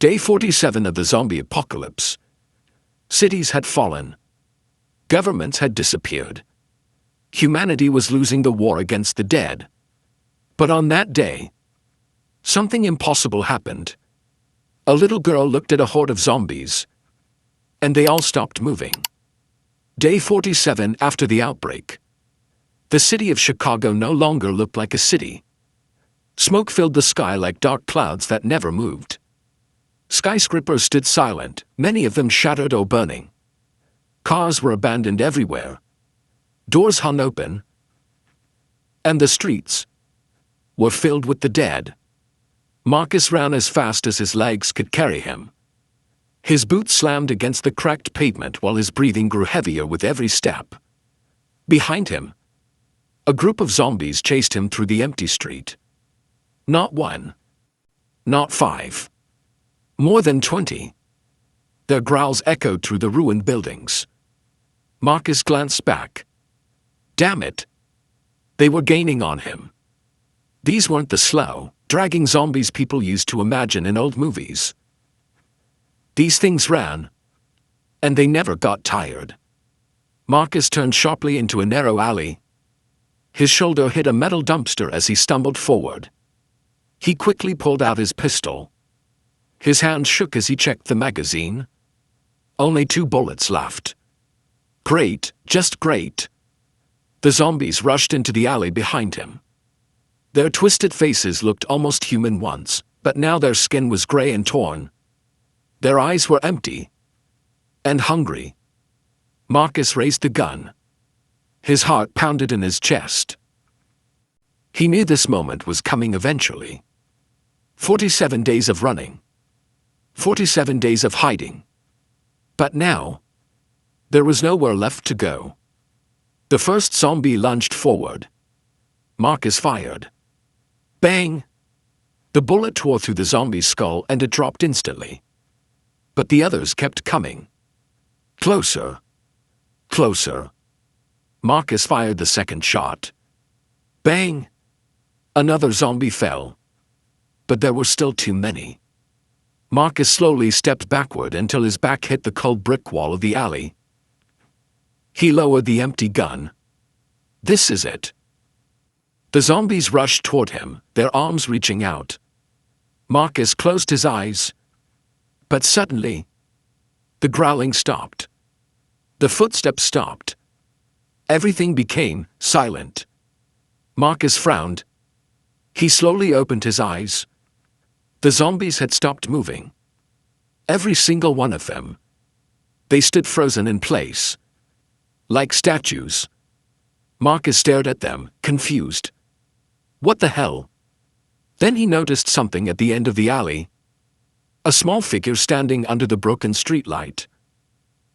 Day 47 of the zombie apocalypse. Cities had fallen. Governments had disappeared. Humanity was losing the war against the dead. But on that day, something impossible happened. A little girl looked at a horde of zombies, and they all stopped moving. Day 47 after the outbreak. The city of Chicago no longer looked like a city. Smoke filled the sky like dark clouds that never moved. Skyscrapers stood silent, many of them shattered or burning. Cars were abandoned everywhere. Doors hung open, and the streets were filled with the dead. Marcus ran as fast as his legs could carry him. His boots slammed against the cracked pavement while his breathing grew heavier with every step. Behind him, a group of zombies chased him through the empty street. Not one, not five, more than 20. Their growls echoed through the ruined buildings. Marcus glanced back. Damn it! They were gaining on him. These weren't the slow, dragging zombies people used to imagine in old movies. These things ran, and they never got tired. Marcus turned sharply into a narrow alley. His shoulder hit a metal dumpster as he stumbled forward. He quickly pulled out his pistol. His hand shook as he checked the magazine. Only 2 bullets left. Great, just great. The zombies rushed into the alley behind him. Their twisted faces looked almost human once, but now their skin was gray and torn. Their eyes were empty and hungry. Marcus raised the gun. His heart pounded in his chest. He knew this moment was coming eventually. 47 days of running. 47 days of hiding. But now, there was nowhere left to go. The first zombie lunged forward. Marcus fired. Bang! The bullet tore through the zombie's skull and it dropped instantly. But the others kept coming. Closer. Closer. Marcus fired the second shot. Bang! Another zombie fell. But there were still too many. Marcus slowly stepped backward until his back hit the cold brick wall of the alley. He lowered the empty gun. This is it. The zombies rushed toward him, their arms reaching out. Marcus closed his eyes. But suddenly, the growling stopped. The footsteps stopped. Everything became silent. Marcus frowned. He slowly opened his eyes. The zombies had stopped moving. Every single one of them. They stood frozen in place, like statues. Marcus stared at them, confused. What the hell? Then he noticed something at the end of the alley. A small figure standing under the broken streetlight.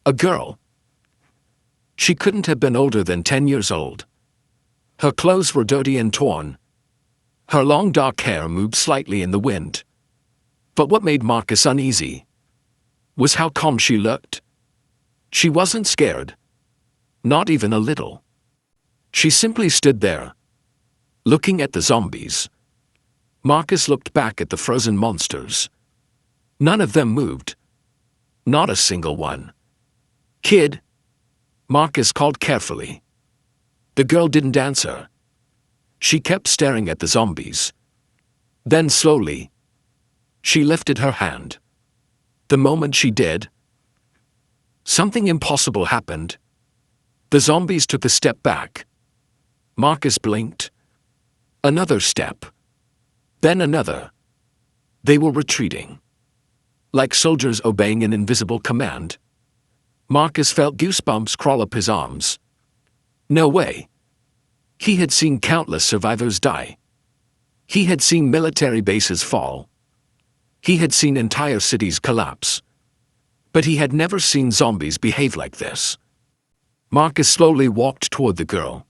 A girl. She couldn't have been older than 10 years old. Her clothes were dirty and torn. Her long dark hair moved slightly in the wind. But what made Marcus uneasy was how calm she looked. She wasn't scared. Not even a little. She simply stood there, looking at the zombies. Marcus looked back at the frozen monsters. None of them moved. Not a single one. Kid, Marcus called carefully. The girl didn't answer. She kept staring at the zombies. Then slowly, she lifted her hand. The moment she did, something impossible happened. The zombies took a step back. Marcus blinked. Another step. Then another. They were retreating. Like soldiers obeying an invisible command. Marcus felt goosebumps crawl up his arms. No way. He had seen countless survivors die. He had seen military bases fall. He had seen entire cities collapse. But he had never seen zombies behave like this. Marcus slowly walked toward the girl.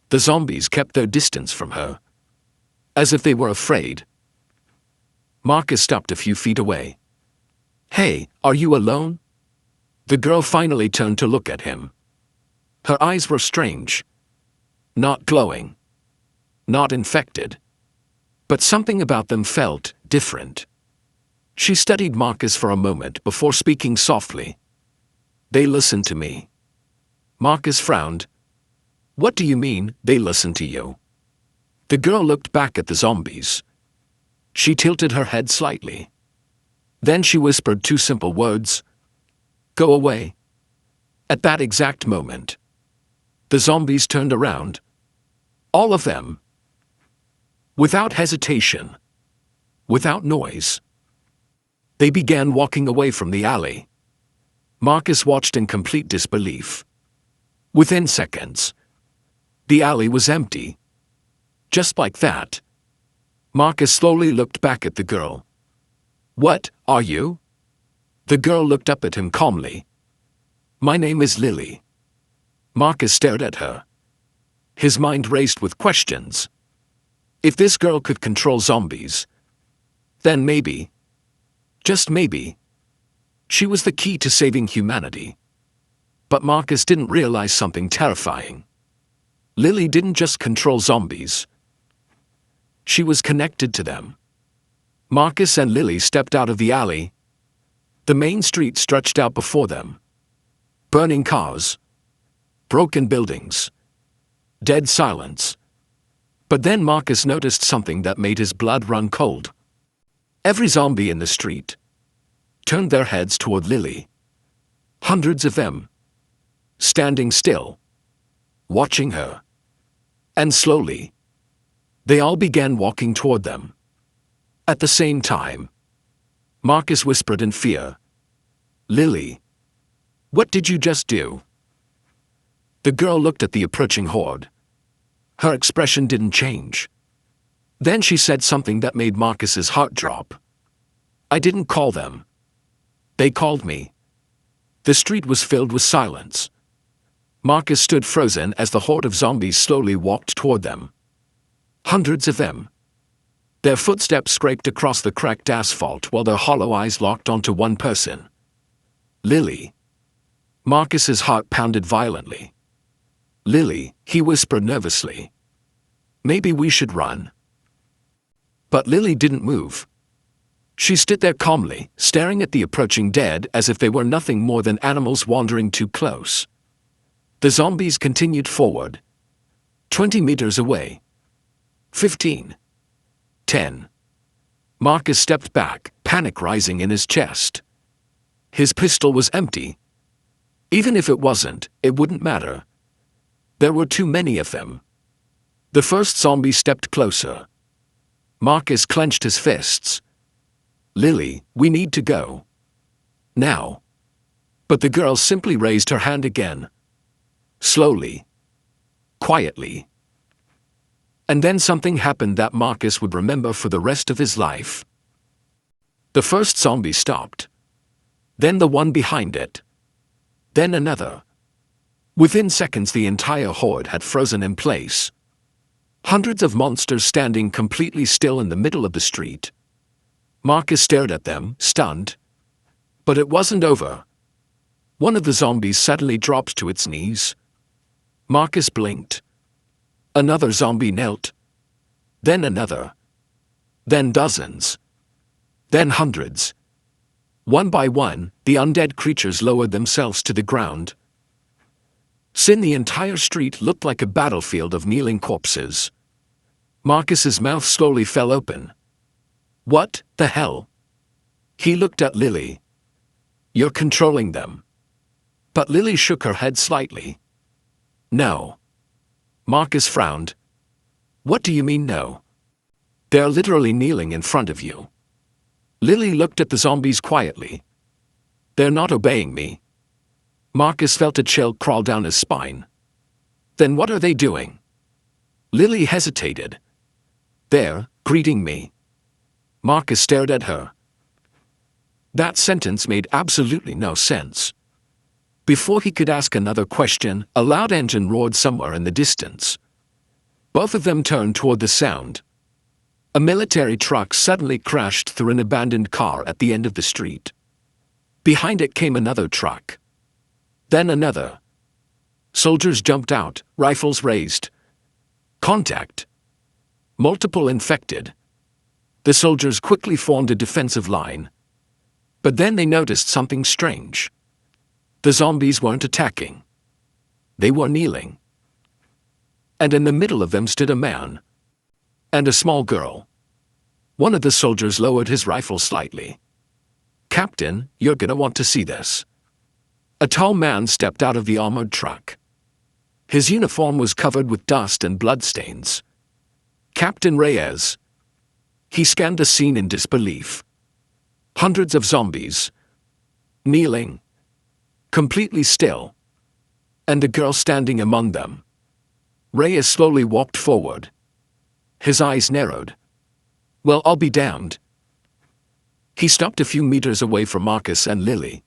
The zombies kept their distance from her, as if they were afraid. Marcus stopped a few feet away. Hey, are you alone? The girl finally turned to look at him. Her eyes were strange. Not glowing. Not infected. But something about them felt different. She studied Marcus for a moment before speaking softly. They listened to me. Marcus frowned. What do you mean, they listened to you? The girl looked back at the zombies. She tilted her head slightly. Then she whispered two simple words. Go away. At that exact moment, the zombies turned around. All of them. Without hesitation. Without noise. They began walking away from the alley. Marcus watched in complete disbelief. Within seconds, the alley was empty. Just like that. Marcus slowly looked back at the girl. What are you? The girl looked up at him calmly. My name is Lily. Marcus stared at her. His mind raced with questions. If this girl could control zombies, then maybe, just maybe, she was the key to saving humanity. But Marcus didn't realize something terrifying. Lily didn't just control zombies. She was connected to them. Marcus and Lily stepped out of the alley. The main street stretched out before them. Burning cars. Broken buildings. Dead silence. But then Marcus noticed something that made his blood run cold. Every zombie in the street turned their heads toward Lily. Hundreds of them. Standing still. Watching her. And slowly, they all began walking toward them. At the same time, Marcus whispered in fear. Lily, what did you just do? The girl looked at the approaching horde. Her expression didn't change. Then she said something that made Marcus's heart drop. I didn't call them. They called me. The street was filled with silence. Marcus stood frozen as the horde of zombies slowly walked toward them. Hundreds of them. Their footsteps scraped across the cracked asphalt while their hollow eyes locked onto one person. Lily. Marcus's heart pounded violently. Lily, he whispered nervously. Maybe we should run. But Lily didn't move. She stood there calmly, staring at the approaching dead as if they were nothing more than animals wandering too close. The zombies continued forward. 20 meters away. 15. 10. Marcus stepped back, panic rising in his chest. His pistol was empty. Even if it wasn't, it wouldn't matter. There were too many of them. The first zombie stepped closer. Marcus clenched his fists. Lily, we need to go. Now. But the girl simply raised her hand again. Slowly. Quietly. And then something happened that Marcus would remember for the rest of his life. The first zombie stopped. Then the one behind it. Then another. Within seconds the entire horde had frozen in place. Hundreds of monsters standing completely still in the middle of the street. Marcus stared at them, stunned. But it wasn't over. One of the zombies suddenly dropped to its knees. Marcus blinked. Another zombie knelt. Then another. Then dozens. Then hundreds. One by one, the undead creatures lowered themselves to the ground. Soon the entire street looked like a battlefield of kneeling corpses. Marcus's mouth slowly fell open. What the hell? He looked at Lily. You're controlling them. But Lily shook her head slightly. No. Marcus frowned. What do you mean no? They're literally kneeling in front of you. Lily looked at the zombies quietly. They're not obeying me. Marcus felt a chill crawl down his spine. Then what are they doing? Lily hesitated. They're greeting me. Marcus stared at her. That sentence made absolutely no sense. Before he could ask another question, a loud engine roared somewhere in the distance. Both of them turned toward the sound. A military truck suddenly crashed through an abandoned car at the end of the street. Behind it came another truck. Then another. Soldiers jumped out, rifles raised. Contact. Multiple infected. The soldiers quickly formed a defensive line. But then they noticed something strange. The zombies weren't attacking. They were kneeling. And in the middle of them stood a man and a small girl. One of the soldiers lowered his rifle slightly. "Captain, you're gonna want to see this." A tall man stepped out of the armored truck. His uniform was covered with dust and bloodstains. Captain Reyes. He scanned the scene in disbelief. Hundreds of zombies. Kneeling. Completely still. And a girl standing among them. Reyes slowly walked forward. His eyes narrowed. "Well, I'll be damned." He stopped a few meters away from Marcus and Lily.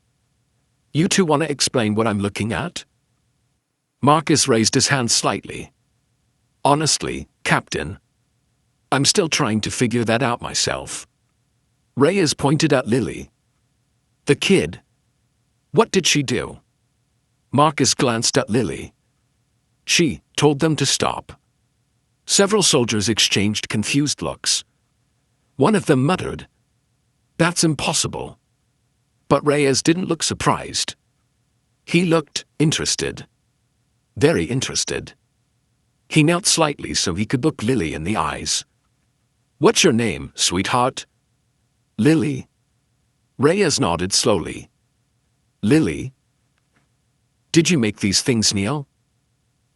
"You two want to explain what I'm looking at?" Marcus raised his hand slightly. "Honestly, Captain, I'm still trying to figure that out myself." Reyes pointed at Lily. "The kid. What did she do?" Marcus glanced at Lily. "She told them to stop." Several soldiers exchanged confused looks. One of them muttered, "That's impossible." But Reyes didn't look surprised. He looked interested. Very interested. He knelt slightly so he could look Lily in the eyes. "What's your name, sweetheart?" "Lily." Reyes nodded slowly. "Lily? Did you make these things kneel?"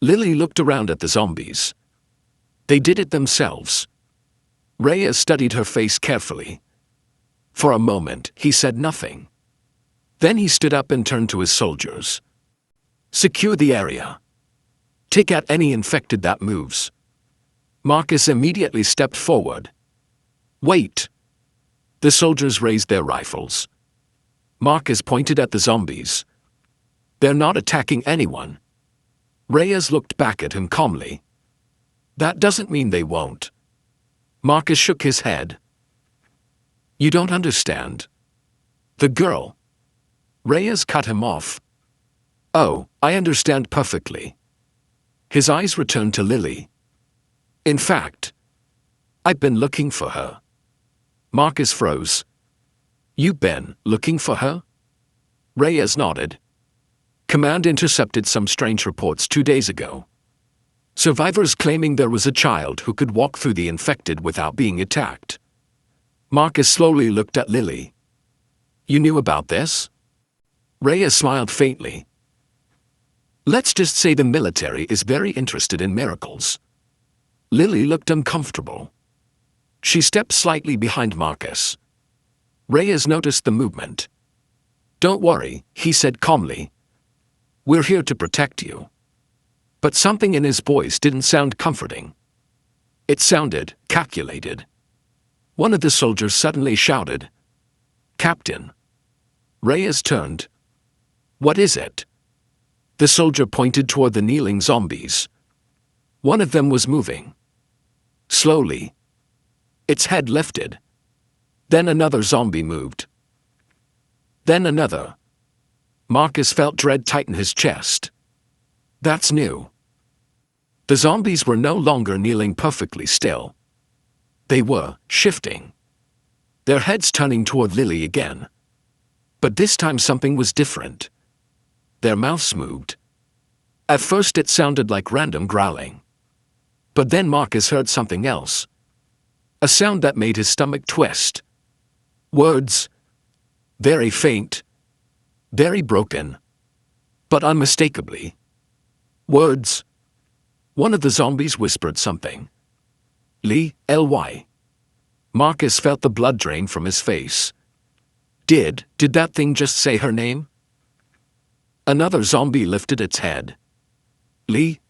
Lily looked around at the zombies. They did it themselves. Reyes studied her face carefully. For a moment, he said nothing. Then he stood up and turned to his soldiers. "Secure the area. Take out any infected that moves." Marcus immediately stepped forward. "Wait." The soldiers raised their rifles. Marcus pointed at the zombies. "They're not attacking anyone." Reyes looked back at him calmly. "That doesn't mean they won't." Marcus shook his head. "You don't understand. The girl." Reyes cut him off. "Oh, I understand perfectly." His eyes returned to Lily. "In fact, I've been looking for her." Marcus froze. "You've been looking for her?" Reyes nodded. "Command intercepted some strange reports 2 days ago. Survivors claiming there was a child who could walk through the infected without being attacked." Marcus slowly looked at Lily. "You knew about this?" Reyes smiled faintly. "Let's just say the military is very interested in miracles." Lily looked uncomfortable. She stepped slightly behind Marcus. Reyes noticed the movement. "Don't worry," he said calmly. "We're here to protect you." But something in his voice didn't sound comforting. It sounded calculated. One of the soldiers suddenly shouted, "Captain!" Reyes turned. "What is it?" The soldier pointed toward the kneeling zombies. One of them was moving. Slowly. Its head lifted. Then another zombie moved. Then another. Marcus felt dread tighten his chest. That's new. The zombies were no longer kneeling perfectly still. They were shifting. Their heads turning toward Lily again. But this time something was different. Their mouths moved. At first it sounded like random growling. But then Marcus heard something else. A sound that made his stomach twist. Words. Very faint. Very broken. But unmistakably. Words. One of the zombies whispered something. Ly. Marcus felt the blood drain from his face. Did that thing just say her name? Another zombie lifted its head. Ly.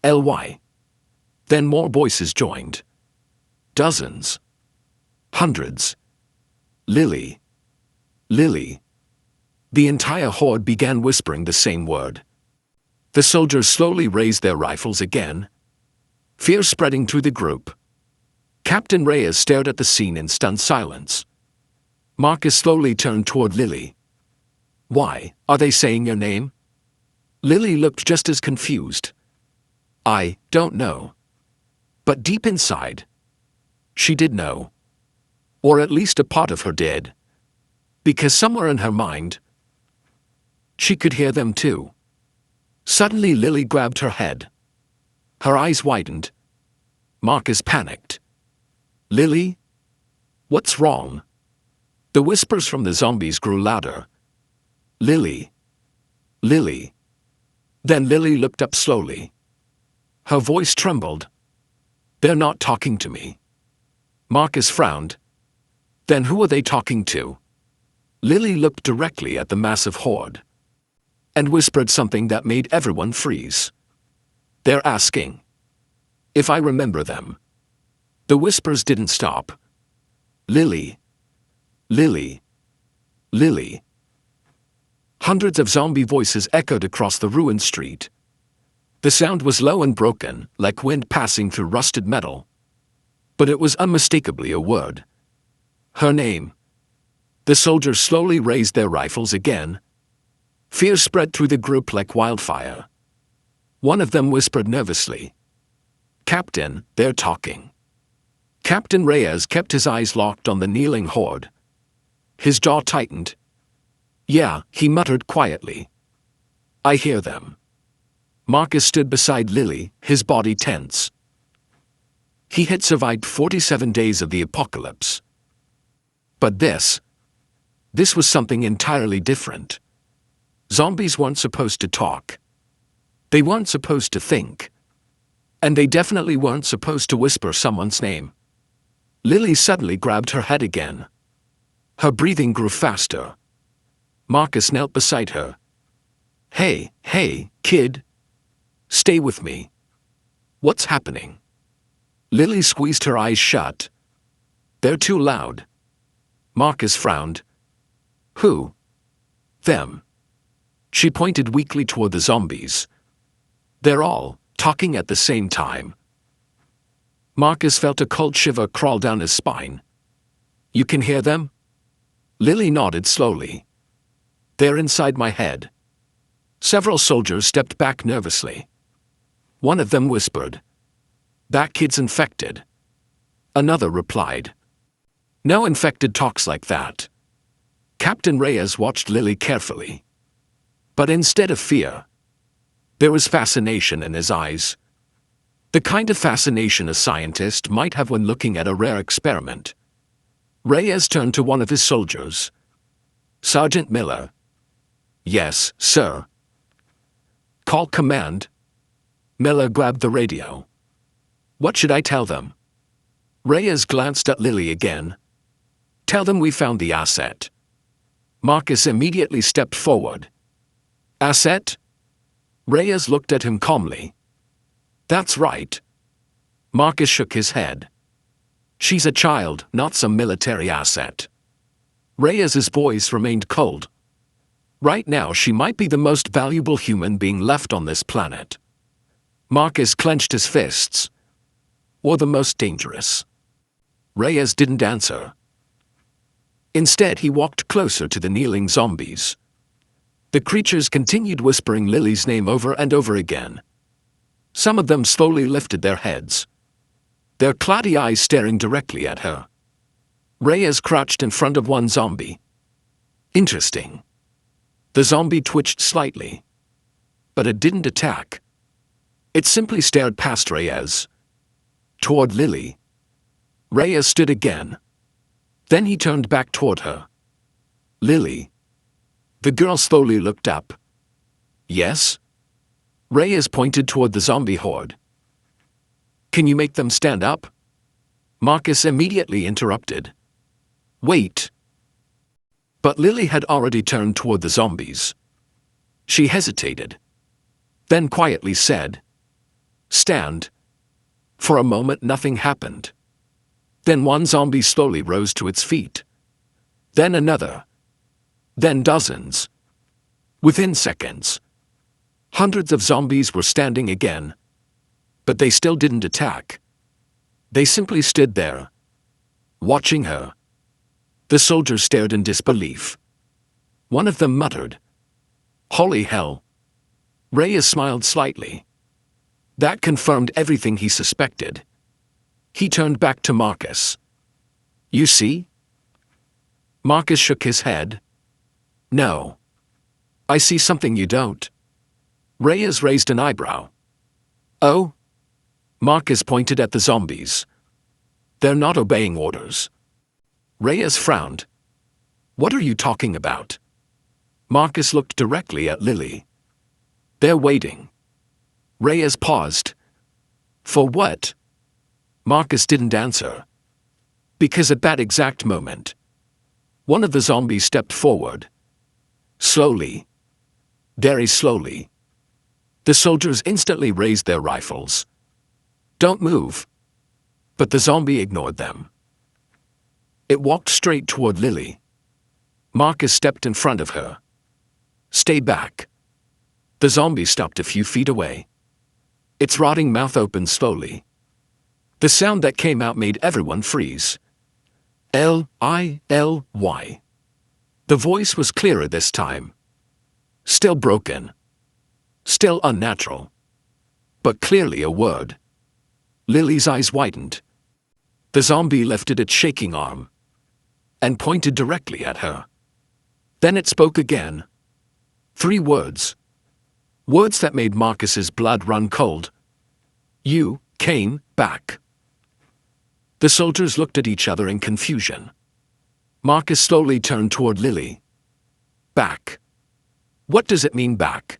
Then more voices joined. Dozens. Hundreds. Lily. Lily. The entire horde began whispering the same word. The soldiers slowly raised their rifles again. Fear spreading through the group. Captain Reyes stared at the scene in stunned silence. Marcus slowly turned toward Lily. Why are they saying your name? Lily looked just as confused. I don't know. But deep inside, she did know. Or at least a part of her did. because somewhere in her mind, she could hear them too. Suddenly Lily grabbed her head. Her eyes widened. Marcus panicked. "Lily? What's wrong?" The whispers from the zombies grew louder. "Lily. Lily." Then Lily looked up slowly. Her voice trembled. "They're not talking to me." Marcus frowned. "Then who are they talking to?" Lily looked directly at the massive horde and whispered something that made everyone freeze. "They're asking if I remember them." The whispers didn't stop. "Lily. Lily. Lily." Hundreds of zombie voices echoed across the ruined street. The sound was low and broken, like wind passing through rusted metal. But it was unmistakably a word. Her name. The soldiers slowly raised their rifles again. Fear spread through the group like wildfire. One of them whispered nervously, "Captain, they're talking." Captain Reyes kept his eyes locked on the kneeling horde. His jaw tightened. "Yeah," he muttered quietly. "I hear them." Marcus stood beside Lily, his body tense. He had survived 47 days of the apocalypse. But this was something entirely different. Zombies weren't supposed to talk. They weren't supposed to think. And they definitely weren't supposed to whisper someone's name. Lily suddenly grabbed her head again. Her breathing grew faster. Marcus knelt beside her. Hey, kid. Stay with me. What's happening?" Lily squeezed her eyes shut. "They're too loud." Marcus frowned. "Who?" "Them." She pointed weakly toward the zombies. "They're all talking at the same time." Marcus felt a cold shiver crawl down his spine. "You can hear them?" Lily nodded slowly. "They're inside my head." Several soldiers stepped back nervously. One of them whispered, "That kid's infected." Another replied, "No infected talks like that." Captain Reyes watched Lily carefully. But instead of fear, there was fascination in his eyes. The kind of fascination a scientist might have when looking at a rare experiment. Reyes turned to one of his soldiers. "Sergeant Miller." "Yes, sir." "Call command." Miller grabbed the radio. "What should I tell them?" Reyes glanced at Lily again. "Tell them we found the asset." Marcus immediately stepped forward. "Asset?" Reyes looked at him calmly. "That's right." Marcus shook his head. "She's a child, not some military asset." Reyes's voice remained cold. "Right now she might be the most valuable human being left on this planet." Marcus clenched his fists. "Or the most dangerous." Reyes didn't answer. Instead, he walked closer to the kneeling zombies. The creatures continued whispering Lily's name over and over again. Some of them slowly lifted their heads, their cloudy eyes staring directly at her. Reyes crouched in front of one zombie. Interesting. The zombie twitched slightly, but it didn't attack. It simply stared past Reyes, toward Lily. Reyes stood again. Then he turned back toward her. "Lily." The girl slowly looked up. "Yes?" Reyes pointed toward the zombie horde. "Can you make them stand up?" Marcus immediately interrupted. "Wait." But Lily had already turned toward the zombies. She hesitated, then quietly said, "Stand." For a moment nothing happened. Then one zombie slowly rose to its feet. Then another. Then dozens. Within seconds, hundreds of zombies were standing again. But they still didn't attack. They simply stood there, watching her. The soldiers stared in disbelief. One of them muttered, "Holy hell." Reyes smiled slightly. That confirmed everything he suspected. He turned back to Marcus. "You see?" Marcus shook his head. No. I see something you don't. Reyes raised an eyebrow. Oh? Marcus pointed at the zombies. They're not obeying orders. Reyes frowned. What are you talking about? Marcus looked directly at Lily. They're waiting. Reyes paused. For what? Marcus didn't answer. Because at that exact moment, one of the zombies stepped forward. Slowly. Very slowly. The soldiers instantly raised their rifles. Don't move. But the zombie ignored them. It walked straight toward Lily. Marcus stepped in front of her. Stay back. The zombie stopped a few feet away. Its rotting mouth opened slowly. The sound that came out made everyone freeze. L-I-L-Y. The voice was clearer this time. Still broken. Still unnatural. But clearly a word. Lily's eyes widened. The zombie lifted its shaking arm and pointed directly at her. Then it spoke again. 3 words. Words that made Marcus's blood run cold. You came back. The soldiers looked at each other in confusion. Marcus slowly turned toward Lily. Back. What does it mean back?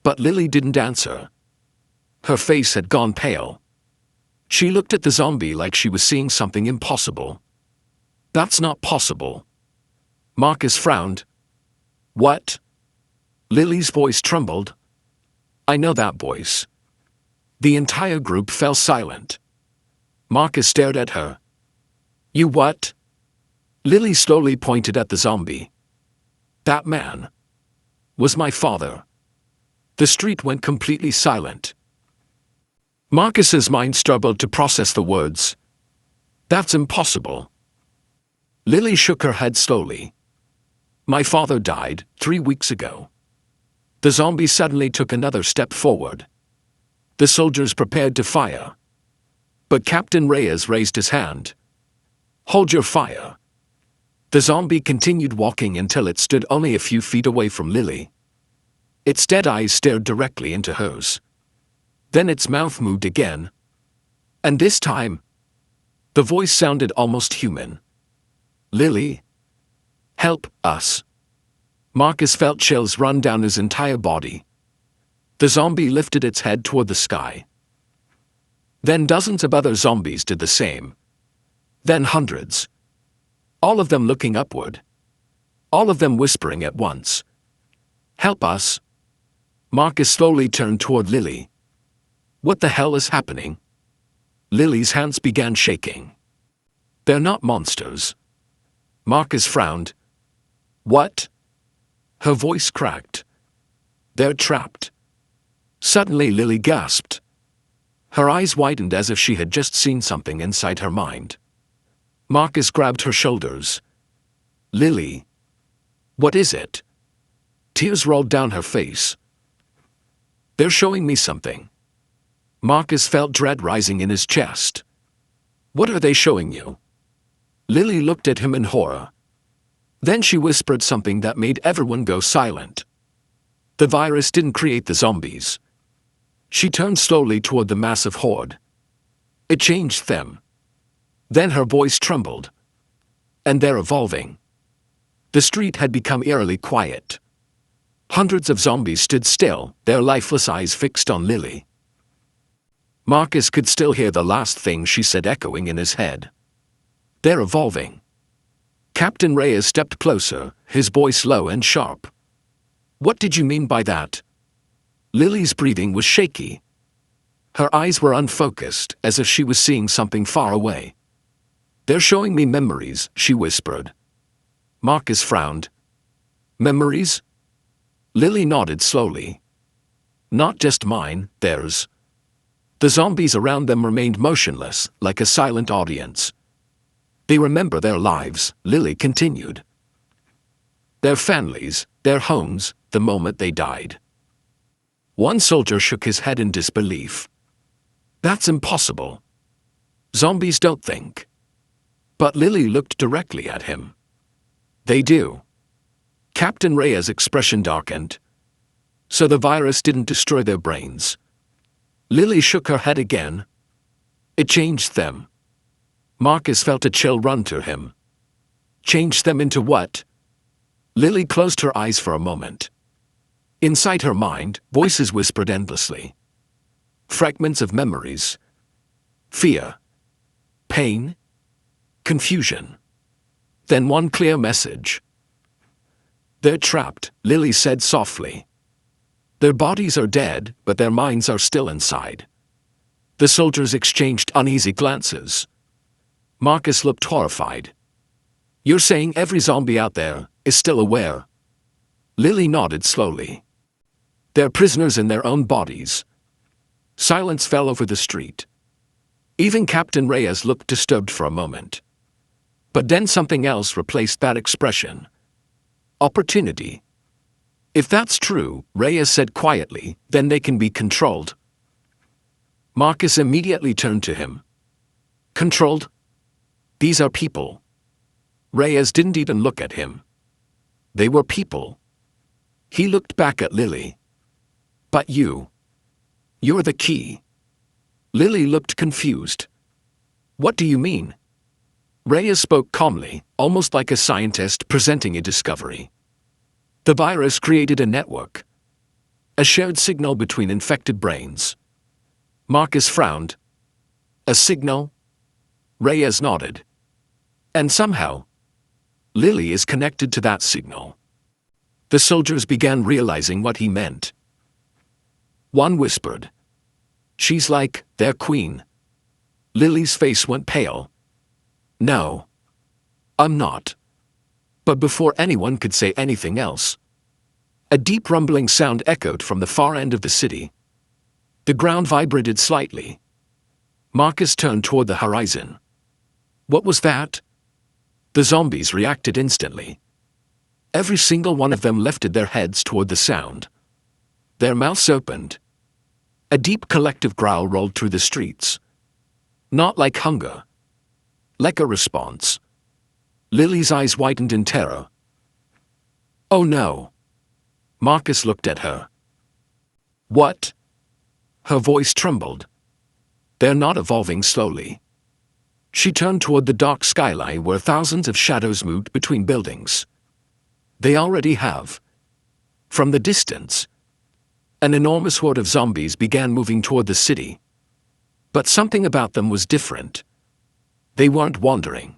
But Lily didn't answer. Her face had gone pale. She looked at the zombie like she was seeing something impossible. That's not possible. Marcus frowned. What? Lily's voice trembled. I know that voice. The entire group fell silent. Marcus stared at her. You what? Lily slowly pointed at the zombie. That man was my father. The street went completely silent. Marcus's mind struggled to process the words. That's impossible. Lily shook her head slowly. My father died 3 weeks ago. The zombie suddenly took another step forward. The soldiers prepared to fire. But Captain Reyes raised his hand. Hold your fire. The zombie continued walking until it stood only a few feet away from Lily. Its dead eyes stared directly into hers. Then its mouth moved again. And this time, the voice sounded almost human. Lily? Help us. Marcus felt chills run down his entire body. The zombie lifted its head toward the sky. Then dozens of other zombies did the same. Then hundreds. All of them looking upward. All of them whispering at once. Help us. Marcus slowly turned toward Lily. What the hell is happening? Lily's hands began shaking. They're not monsters. Marcus frowned. What? Her voice cracked. They're trapped. Suddenly Lily gasped. Her eyes widened as if she had just seen something inside her mind. Marcus grabbed her shoulders. Lily. What is it? Tears rolled down her face. They're showing me something. Marcus felt dread rising in his chest. What are they showing you? Lily looked at him in horror. Then she whispered something that made everyone go silent. The virus didn't create the zombies. She turned slowly toward the massive horde. It changed them. Then her voice trembled. And they're evolving. The street had become eerily quiet. Hundreds of zombies stood still, their lifeless eyes fixed on Lily. Marcus could still hear the last thing she said echoing in his head. They're evolving. Captain Reyes stepped closer, his voice low and sharp. What did you mean by that? Lily's breathing was shaky. Her eyes were unfocused, as if she was seeing something far away. They're showing me memories, she whispered. Marcus frowned. Memories? Lily nodded slowly. Not just mine, theirs. The zombies around them remained motionless, like a silent audience. They remember their lives, Lily continued. Their families, their homes, the moment they died. One soldier shook his head in disbelief. That's impossible. Zombies don't think. But Lily looked directly at him. They do. Captain Reyes' expression darkened. So the virus didn't destroy their brains. Lily shook her head again. It changed them. Marcus felt a chill run to him. Changed them into what? Lily closed her eyes for a moment. Inside her mind, voices whispered endlessly. Fragments of memories. Fear. Pain. Confusion. Then one clear message. They're trapped, Lily said softly. Their bodies are dead, but their minds are still inside. The soldiers exchanged uneasy glances. Marcus looked horrified. You're saying every zombie out there is still aware? Lily nodded slowly. They're prisoners in their own bodies. Silence fell over the street. Even Captain Reyes looked disturbed for a moment. But then something else replaced that expression. Opportunity. If that's true, Reyes said quietly, then they can be controlled. Marcus immediately turned to him. Controlled? These are people. Reyes didn't even look at him. They were people. He looked back at Lily. But you're the key. Lily looked confused. What do you mean? Reyes spoke calmly, almost like a scientist presenting a discovery. The virus created a network. A shared signal between infected brains. Marcus frowned. A signal? Reyes nodded. And somehow, Lily is connected to that signal. The soldiers began realizing what he meant. One whispered. She's like their queen. Lily's face went pale. No. I'm not. But before anyone could say anything else, a deep rumbling sound echoed from the far end of the city. The ground vibrated slightly. Marcus turned toward the horizon. What was that? The zombies reacted instantly. Every single one of them lifted their heads toward the sound. Their mouths opened. A deep collective growl rolled through the streets. Not like hunger. Like a response. Lily's eyes widened in terror. Oh no. Marcus looked at her. What? Her voice trembled. They're not evolving slowly. She turned toward the dark skyline where thousands of shadows moved between buildings. They already have. From the distance, an enormous horde of zombies began moving toward the city. But something about them was different. They weren't wandering.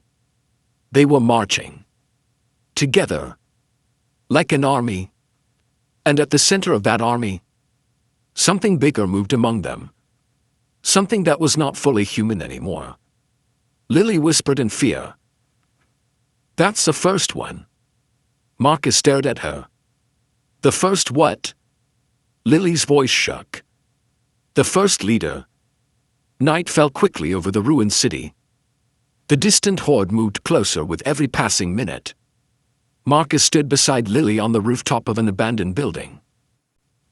They were marching. Together. Like an army. And at the center of that army, something bigger moved among them. Something that was not fully human anymore. Lily whispered in fear. That's the first one. Marcus stared at her. The first what? Lily's voice shook. The first leader. Night fell quickly over the ruined city. The distant horde moved closer with every passing minute. Marcus stood beside Lily on the rooftop of an abandoned building.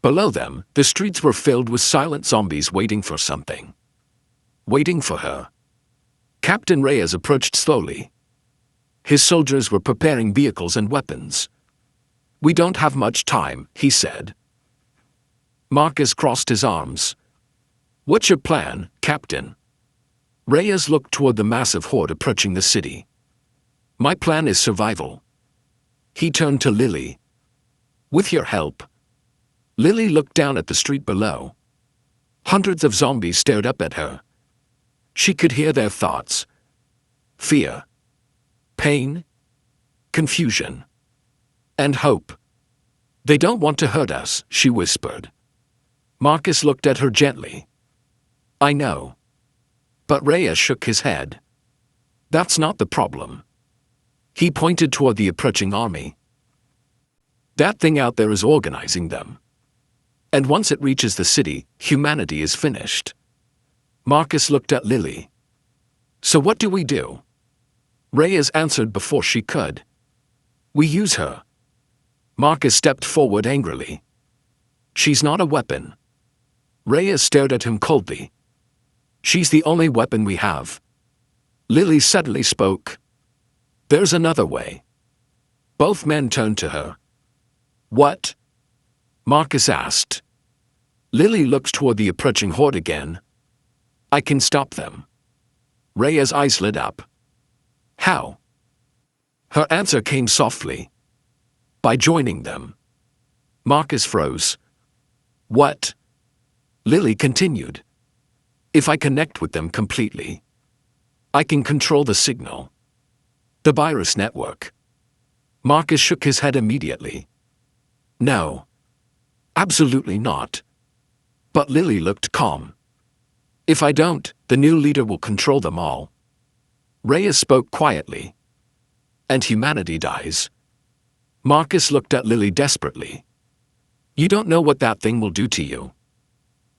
Below them, the streets were filled with silent zombies waiting for something. Waiting for her. Captain Reyes approached slowly. His soldiers were preparing vehicles and weapons. We don't have much time, he said. Marcus crossed his arms. What's your plan, Captain? Reyes looked toward the massive horde approaching the city. My plan is survival. He turned to Lily. With your help. Lily looked down at the street below. Hundreds of zombies stared up at her. She could hear their thoughts. Fear. Pain. Confusion. And hope. They don't want to hurt us, she whispered. Marcus looked at her gently. I know. But Reyes shook his head. That's not the problem. He pointed toward the approaching army. That thing out there is organizing them. And once it reaches the city, humanity is finished. Marcus looked at Lily. So what do we do? Reyes answered before she could. We use her. Marcus stepped forward angrily. She's not a weapon. Reyes stared at him coldly. She's the only weapon we have. Lily suddenly spoke. There's another way. Both men turned to her. What? Marcus asked. Lily looked toward the approaching horde again. I can stop them. Rhea's eyes lit up. How? Her answer came softly. By joining them. Marcus froze. What? Lily continued. If I connect with them completely, I can control the signal. The virus network. Marcus shook his head immediately. No. Absolutely not. But Lily looked calm. If I don't, the new leader will control them all. Rhea spoke quietly. And humanity dies. Marcus looked at Lily desperately. You don't know what that thing will do to you.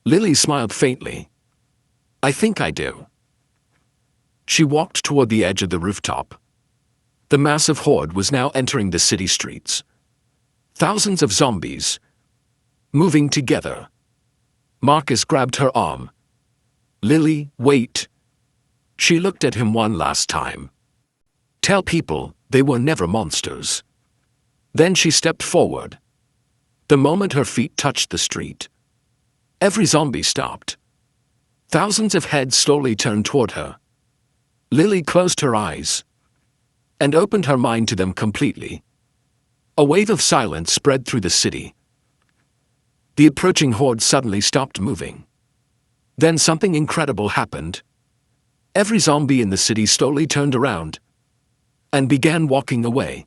Lily smiled faintly. I think I do. She walked toward the edge of the rooftop. The massive horde was now entering the city streets. Thousands of zombies. Moving together. Marcus grabbed her arm. Lily, wait. She looked at him one last time. Tell people they were never monsters. Then she stepped forward. The moment her feet touched the street, every zombie stopped. Thousands of heads slowly turned toward her. Lily closed her eyes and opened her mind to them completely. A wave of silence spread through the city. The approaching horde suddenly stopped moving. Then something incredible happened. Every zombie in the city slowly turned around and began walking away,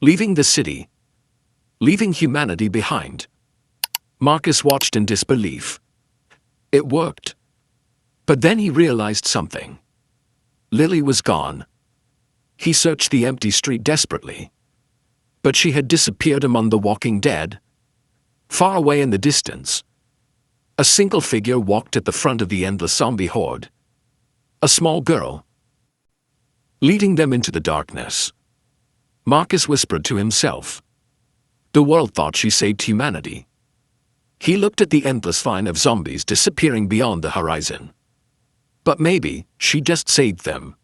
leaving the city, leaving humanity behind. Marcus watched in disbelief. It worked. But then he realized something. Lily was gone. He searched the empty street desperately. But she had disappeared among the walking dead. Far away in the distance, a single figure walked at the front of the endless zombie horde. A small girl, leading them into the darkness. Marcus whispered to himself. The world thought she saved humanity. He looked at the endless line of zombies disappearing beyond the horizon. But maybe she just saved them.